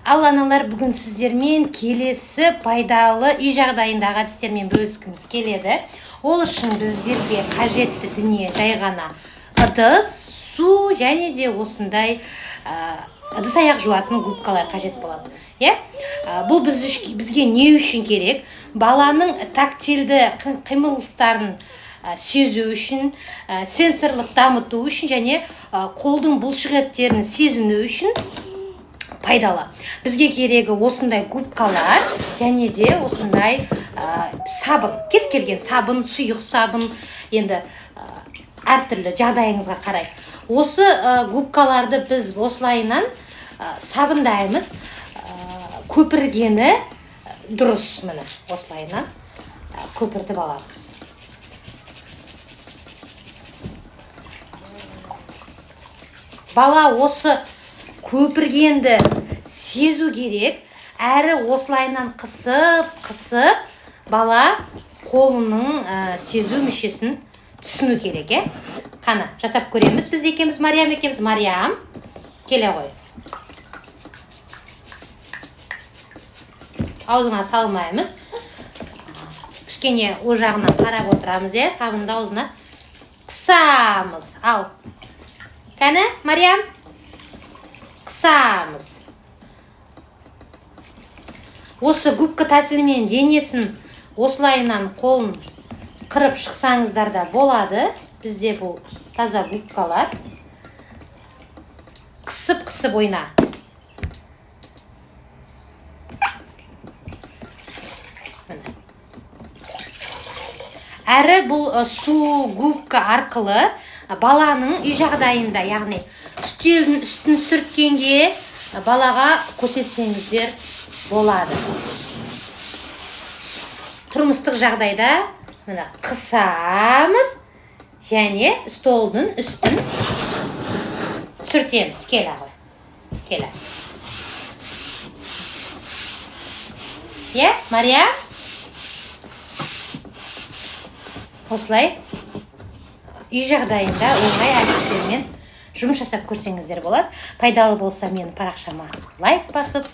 Ал аналар, бүгін сіздермен келесі пайдалы үй жағдайындағы әдістермен бөліскіміз келеді. Ол үшін біздерге қажетті дүние жай ғана ыдыс, су және де осындай ыдыс аяқ жуатын губкалар қажет болады. Бұл бізге не үшін керек? Баланың тактильді қимылыстарын сезу үшін, сенсорлық дамыту үшін және қолдың бұлшық еттерін сезіну үшін пайдалы. Бізге керегі осындай губкалар және де осындай сабын, кез келген сабын, сұйық сабын, енді әртүрлі жағдайыңызға қарай. Осы губкаларды біз осылайынан сабындаймыз. Көпіргені дұрыс, міне осылайынан көпіртіп аламыз. Бала осы көпіргенді сезу керек, әрі осылайынан қысып, бала қолының сезу мүшесін түсіну керек. Қана, жасап көреміз. Біз екеміз, Мариям екеміз. Мариям, келе ғой. Аузына салмаймыз. Кішкене о жағынан қарап отырамыз, сабынды аузына қысамыз. Ал. Кәні, Мариям? Қысамыз. Осы губка тәсілімен денесін осылайынан қолын қырып шықсаңыздар да болады. Бізде бұл таза губкалар. Қысып ойна. Әрі бұл су губка арқылы баланың үй жағдайында, яғни үстелдің үстін сүрткенге балаға көрсетсеңіздер болады. Тұрмыстық жағдайда қысамыз және столдың үстін сүртеміз. Келе ғой. Келе. Мария? Осылай үй жағдайында оңай әдістермен жұмыс жасап көрсеңіздер болады. Пайдалы болса менің парақшама лайк басып,